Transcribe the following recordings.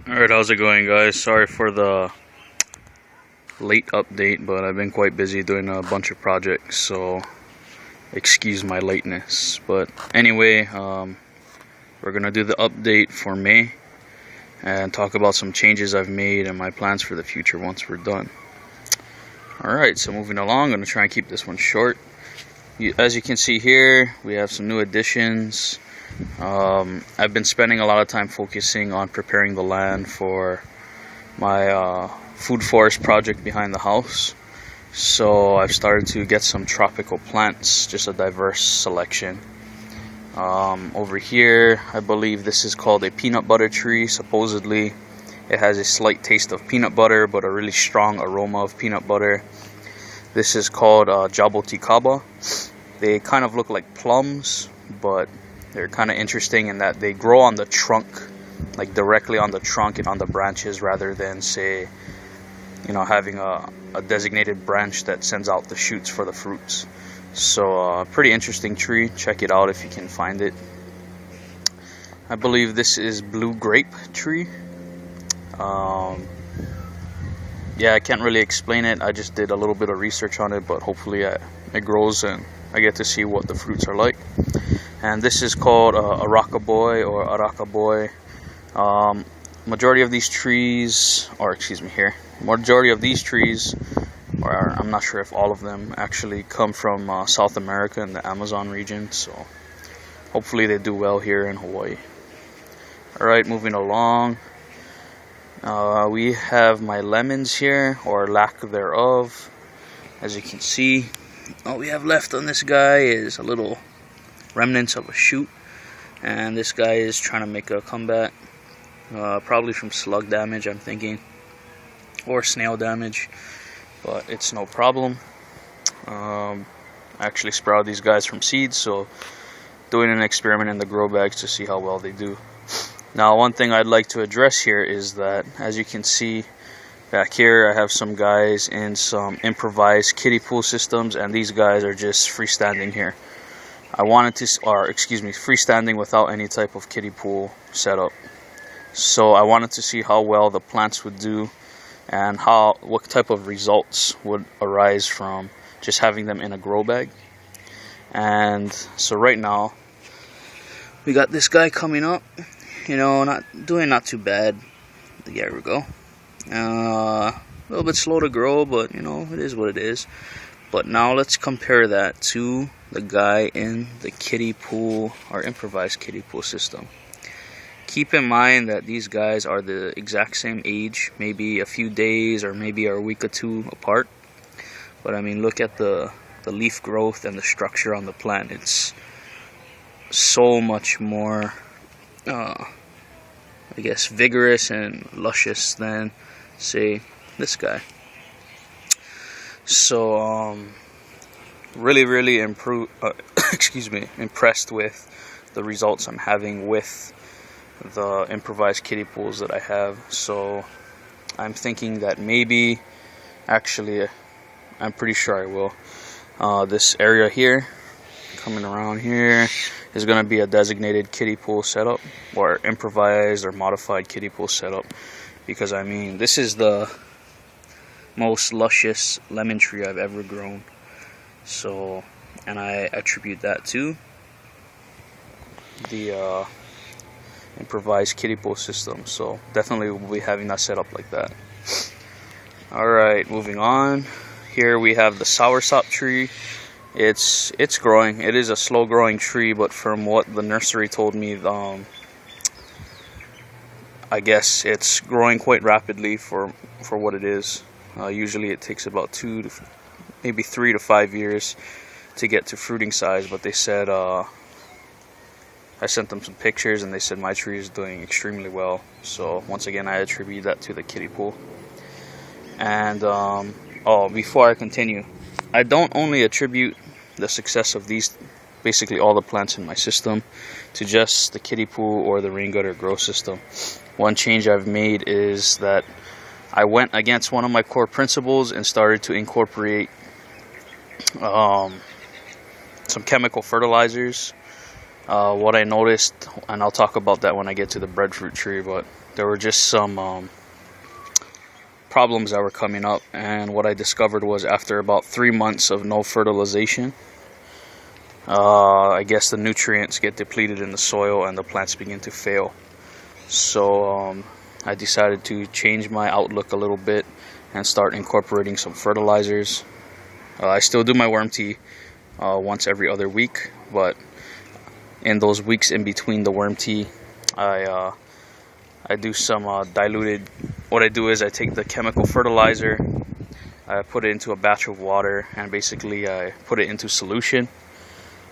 Alright, how's it going, guys? Sorry for the late update, but I've been quite busy doing a bunch of projects, so excuse my lateness. But anyway, we're gonna do the update for May and talk about some changes I've made and my plans for the future once we're done. Alright, so moving along, I'm gonna try and keep this one short. As you can see here, we have some new additions. I've been spending a lot of time focusing on preparing the land for my food forest project behind the house. So I've started to get some tropical plants, just a diverse selection. Over here, I believe this is called a peanut butter tree. Supposedly it has a slight taste of peanut butter, but a really strong aroma of peanut butter. This is called jaboticaba. They kind of look like plums, but they're kind of interesting in that they grow on the trunk, like directly on the trunk and on the branches, rather than, say, having a designated branch that sends out the shoots for the fruits. So pretty interesting tree. Check it out if you can find it. I believe this is blue grape tree. Yeah, I can't really explain it. I just did a little bit of research on it, but hopefully it grows and I get to see what the fruits are like. And this is called Aracaboy or Aracaboy. Majority of these trees, or I'm not sure if all of them actually come from South America and the Amazon region. So hopefully they do well here in Hawaii. Alright, moving along. We have my lemons here, or lack thereof. As you can see, all we have left on this guy is a little remnants of a shoot, and this guy is trying to make a comeback, probably from slug damage, I'm thinking, or snail damage, but it's no problem. I actually sprouted these guys from seeds, so doing an experiment in the grow bags to see how well they do. Now, one thing I'd like to address here is that, as you can see back here, I have some guys in some improvised kiddie pool systems, and these guys are just freestanding here. Freestanding without any type of kiddie pool setup. So I wanted to see how well the plants would do and what type of results would arise from just having them in a grow bag. And so right now we got this guy coming up, not too bad. There we go. A little bit slow to grow, but it is what it is. But now let's compare that to the guy in the kiddie pool or improvised kiddie pool system. Keep in mind that these guys are the exact same age, maybe a few days or maybe a week or two apart. But I mean, look at the leaf growth and the structure on the plant. It's so much more, vigorous and luscious than, say, this guy. So really impressed with the results I'm having with the improvised kiddie pools that I have. So I'm thinking that maybe, actually I'm pretty sure I will, this area here coming around here is going to be a designated kiddie pool setup, or improvised or modified kiddie pool setup, because I mean, this is the most luscious lemon tree I've ever grown. So, and I attribute that to the improvised kiddie pool system. So definitely we'll be having that set up like that. Alright, moving on. Here we have the Soursop tree. It's growing. It is a slow growing tree, but from what the nursery told me, I guess it's growing quite rapidly for what it is. Usually it takes about 3 to 5 years to get to fruiting size, but they said, I sent them some pictures and they said my tree is doing extremely well. So once again, I attribute that to the kiddie pool. And before I continue, I don't only attribute the success of basically all the plants in my system, to just the kiddie pool or the rain gutter grow system. One change I've made is that I went against one of my core principles and started to incorporate some chemical fertilizers What I noticed, and I'll talk about that when I get to the breadfruit tree, but there were just some problems that were coming up, and what I discovered was after about 3 months of no fertilization, I guess the nutrients get depleted in the soil and the plants begin to fail. So I decided to change my outlook a little bit and start incorporating some fertilizers. I still do my worm tea once every other week, but in those weeks in between the worm tea, I do some diluted. What I do is I take the chemical fertilizer, I put it into a batch of water, and basically I put it into solution,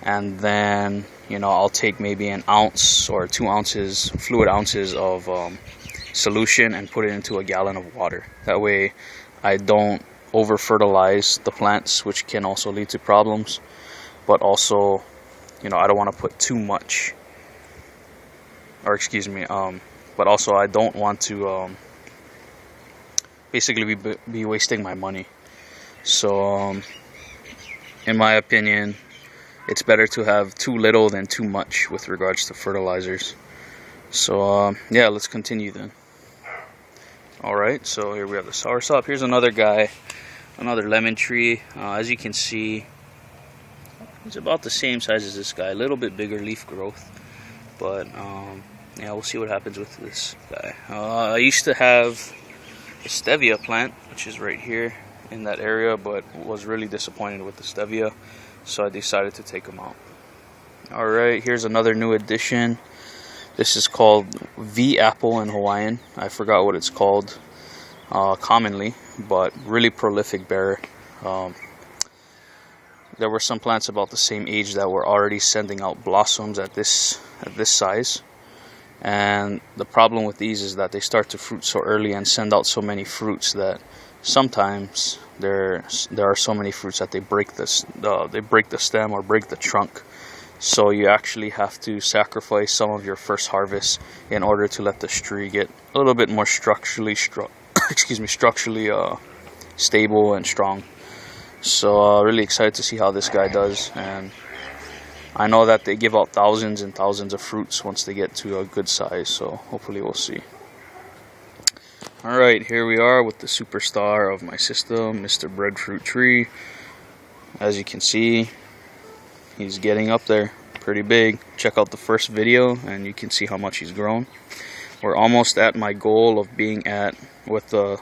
and then I'll take maybe an ounce or 2 ounces, fluid ounces of solution, and put it into a gallon of water. That way I don't over fertilize the plants, which can also lead to problems, but also I don't want to put too much, or excuse me, but also I don't want to basically be wasting my money. So in my opinion, it's better to have too little than too much with regards to fertilizers. So yeah, let's continue then. Alright, so here we have the soursop. Here's another guy, another lemon tree. As you can see, it's about the same size as this guy, a little bit bigger leaf growth, but yeah, we'll see what happens with this guy. I used to have a stevia plant, which is right here in that area, but was really disappointed with the stevia, so I decided to take them out. Alright, here's another new addition. This is called V-apple in Hawaiian. I forgot what it's called commonly, but really prolific bearer. There were some plants about the same age that were already sending out blossoms at this size. And the problem with these is that they start to fruit so early and send out so many fruits that sometimes there are so many fruits that they break the stem or break the trunk. So you actually have to sacrifice some of your first harvest in order to let the tree get a little bit more structurally stable and strong. So really excited to see how this guy does, and I know that they give out thousands and thousands of fruits once they get to a good size, so hopefully we'll see. Alright, here we are with the superstar of my system, Mr. Breadfruit Tree. As you can see, he's getting up there pretty big. Check out the first video and you can see how much he's grown. We're almost at my goal of being at, with the,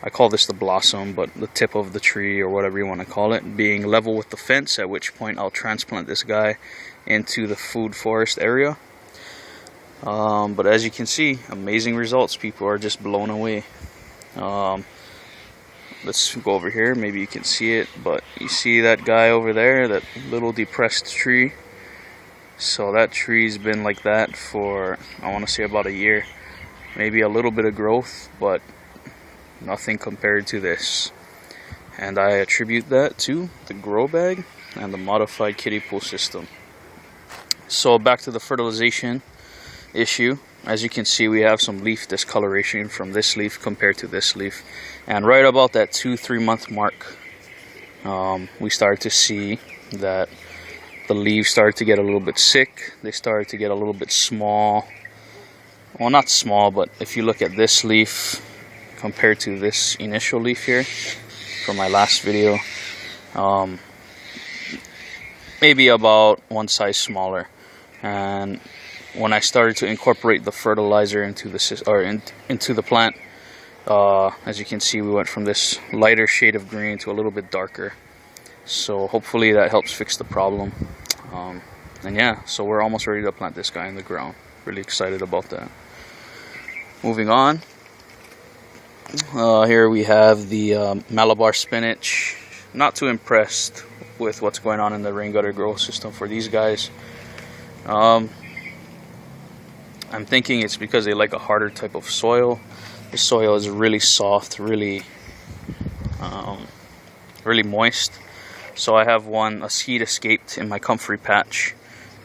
I call this the blossom, but the tip of the tree, or whatever you want to call it, being level with the fence, at which point I'll transplant this guy into the food forest area. But as you can see, amazing results. People are just blown away. Let's go over here, maybe you can see it, but you see that guy over there, that little depressed tree? So that tree's been like that for, I want to say, about a year. Maybe a little bit of growth, but nothing compared to this. And I attribute that to the grow bag and the modified kiddie pool system. So back to the fertilization issue. As you can see, we have some leaf discoloration from this leaf compared to this leaf, and right about that 2-3 month mark, we started to see that the leaves started to get a little bit sick. They started to get a little bit small. Well, not small, but if you look at this leaf compared to this initial leaf here from my last video, maybe about one size smaller. And when I started to incorporate the fertilizer into the plant, as you can see, we went from this lighter shade of green to a little bit darker. So hopefully that helps fix the problem. And yeah, so we're almost ready to plant this guy in the ground. Really excited about that. Moving on, here we have the Malabar Spinach. Not too impressed with what's going on in the rain gutter grow system for these guys. I'm thinking it's because they like a harder type of soil. The soil is really soft, really moist. So I have a seed escaped in my Comfrey patch,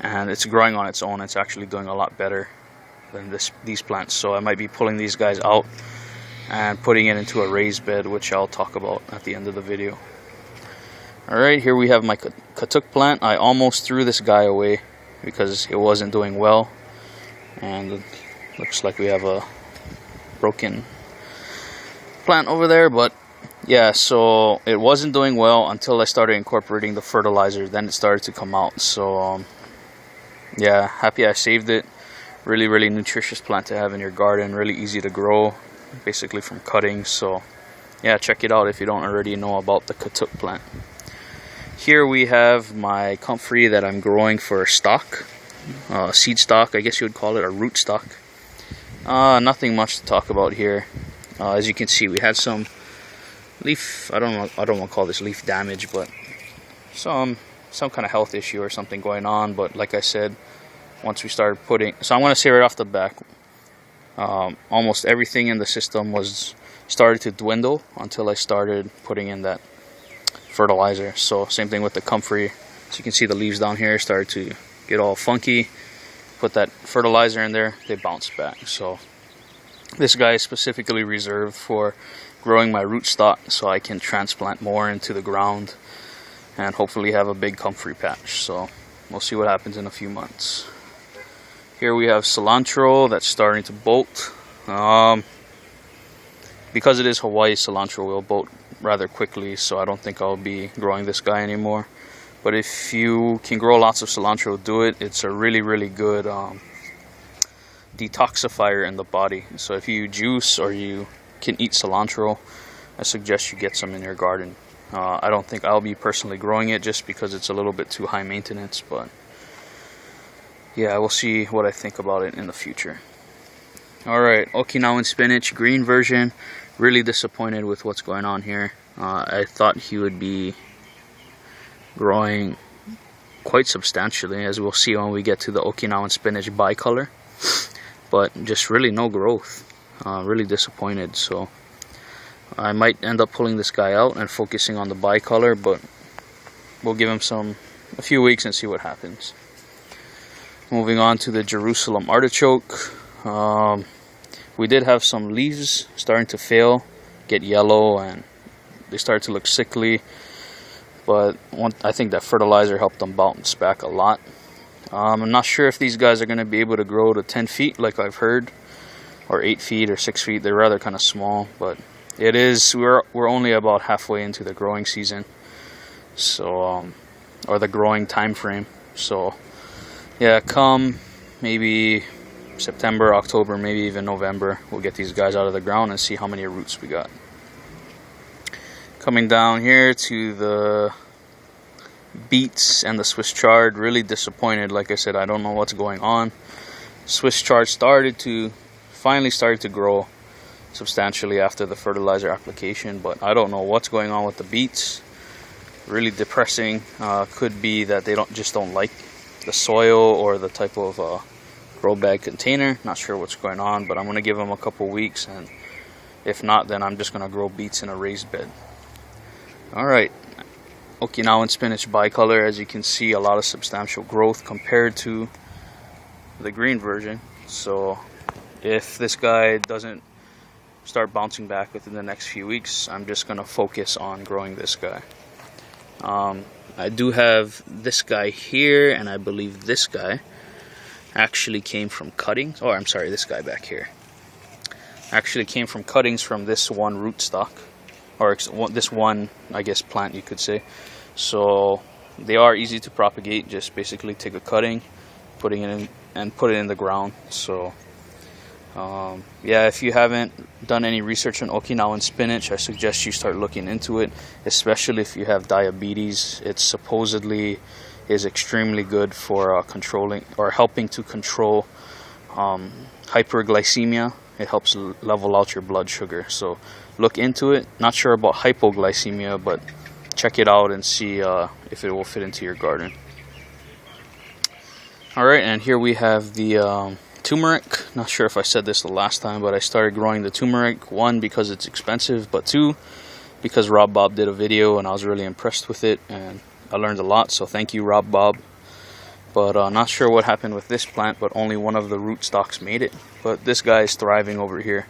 and it's growing on its own. It's actually doing a lot better than these plants. So I might be pulling these guys out and putting it into a raised bed, which I'll talk about at the end of the video. Alright, here we have my katuk plant. I almost threw this guy away. because it wasn't doing well, and it looks like we have a broken plant over there. But yeah, so it wasn't doing well until I started incorporating the fertilizer. Then it started to come out. So yeah, happy I saved it. Really nutritious plant to have in your garden, really easy to grow, basically from cuttings. So yeah, check it out if you don't already know about the katuk plant. Here we have my comfrey that I'm growing for stock, seed stock, I guess you would call it, or root stock. Nothing much to talk about here. As you can see, we had some leaf, I don't want to call this leaf damage, but some kind of health issue or something going on. But like I said, once we started putting, so I'm going to say right off the back, almost everything in the system was started to dwindle until I started putting in that fertilizer. So same thing with the comfrey. So you can see the leaves down here started to get all funky. Put that fertilizer in there, they bounce back. So this guy is specifically reserved for growing my rootstock so I can transplant more into the ground and hopefully have a big comfrey patch. So we'll see what happens in a few months. Here we have cilantro that's starting to bolt. Because it is Hawaii, cilantro will bolt rather quickly, so I don't think I'll be growing this guy anymore. But if you can grow lots of cilantro, do it. It's a really good detoxifier in the body. So if you juice or you can eat cilantro, I suggest you get some in your garden. I don't think I'll be personally growing it just because it's a little bit too high maintenance, but yeah, we'll see what I think about it in the future. Alright, Okinawan spinach, green version. Really disappointed with what's going on here. I thought he would be growing quite substantially, as we'll see when we get to the Okinawan spinach bicolor. But just really no growth. Really disappointed. So I might end up pulling this guy out and focusing on the bicolor, but we'll give him a few weeks and see what happens. Moving on to the Jerusalem artichoke. We did have some leaves starting to fail, get yellow, and they started to look sickly. But I think that fertilizer helped them bounce back a lot. I'm not sure if these guys are going to be able to grow to 10 feet like I've heard, or 8 feet or 6 feet. They're rather kind of small, but it is, we're only about halfway into the growing season, so or the growing time frame. So yeah, come maybe September, October, maybe even November, we'll get these guys out of the ground and see how many roots we got. Coming down here to the beets and the Swiss chard, really disappointed. Like I said, I don't know what's going on. Swiss chard finally started to grow substantially after the fertilizer application, but I don't know what's going on with the beets. Really depressing. Could be that they don't like the soil or the type of grow bag container. Not sure what's going on, but I'm going to give them a couple weeks, and if not, then I'm just going to grow beets in a raised bed. Alright, Okinawan spinach bicolor. As you can see, a lot of substantial growth compared to the green version. So if this guy doesn't start bouncing back within the next few weeks, I'm just going to focus on growing this guy. I do have this guy here, and I believe this guy actually came from cuttings. Oh, I'm sorry, this guy back here actually came from cuttings from this one rootstock, or this one, I guess, plant you could say. So they are easy to propagate. Just basically take a cutting, putting it in, and put it in the ground. So yeah, if you haven't done any research on Okinawan spinach, I suggest you start looking into it, especially if you have diabetes. It supposedly is extremely good for controlling or helping to control hyperglycemia. It helps level out your blood sugar. So look into it. Not sure about hypoglycemia, but check it out and see if it will fit into your garden. Alright, and here we have the turmeric. Not sure if I said this the last time, but I started growing the turmeric, one, because it's expensive, but two, because Rob Bob did a video and I was really impressed with it and I learned a lot, so thank you, Rob Bob. But not sure what happened with this plant, but only one of the rootstocks made it. But this guy is thriving over here,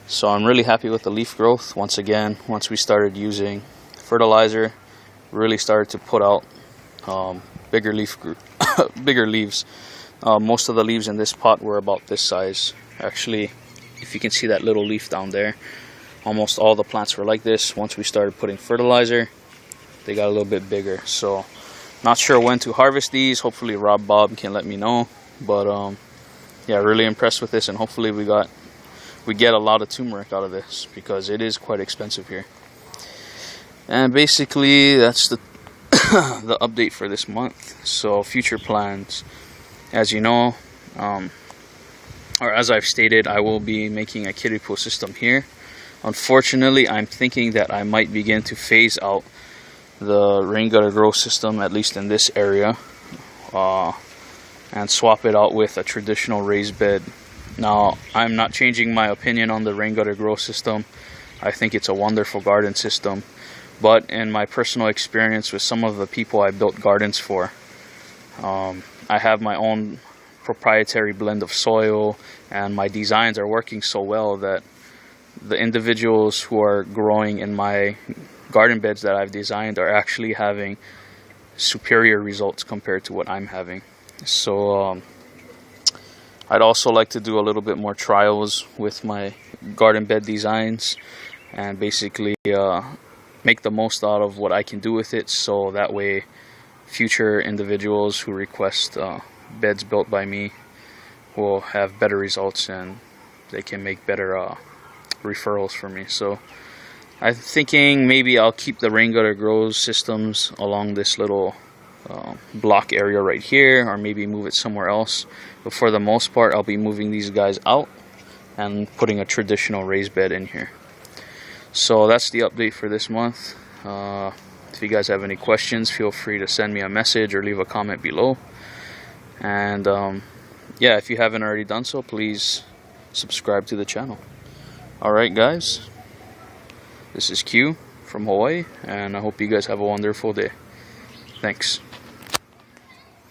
so I'm really happy with the leaf growth. Once again, once we started using fertilizer, really started to put out bigger leaf bigger leaves. Most of the leaves in this pot were about this size. Actually, if you can see that little leaf down there, almost all the plants were like this. Once we started putting fertilizer, they got a little bit bigger. So not sure when to harvest these. Hopefully Bob can let me know. But yeah, really impressed with this, and hopefully we get a lot of turmeric out of this, because it is quite expensive here. And basically that's the the update for this month. So future plans, as you know, or as I've stated, I will be making a kiddie pool system here. Unfortunately, I'm thinking that I might begin to phase out the rain gutter grow system, at least in this area, and swap it out with a traditional raised bed. Now, I'm not changing my opinion on the rain gutter grow system. I think it's a wonderful garden system. But in my personal experience with some of the people I built gardens for, I have my own proprietary blend of soil, and my designs are working so well that the individuals who are growing in my garden beds that I've designed are actually having superior results compared to what I'm having. So I'd also like to do a little bit more trials with my garden bed designs, and basically make the most out of what I can do with it, so that way future individuals who request beds built by me will have better results, and they can make better referrals for me. So I'm thinking maybe I'll keep the rain gutter grow systems along this little block area right here, or maybe move it somewhere else. But for the most part, I'll be moving these guys out and putting a traditional raised bed in here. So that's the update for this month. If you guys have any questions, feel free to send me a message or leave a comment below. And yeah, if you haven't already done so, please subscribe to the channel. Alright guys, this is Q from Hawaii, and I hope you guys have a wonderful day. Thanks.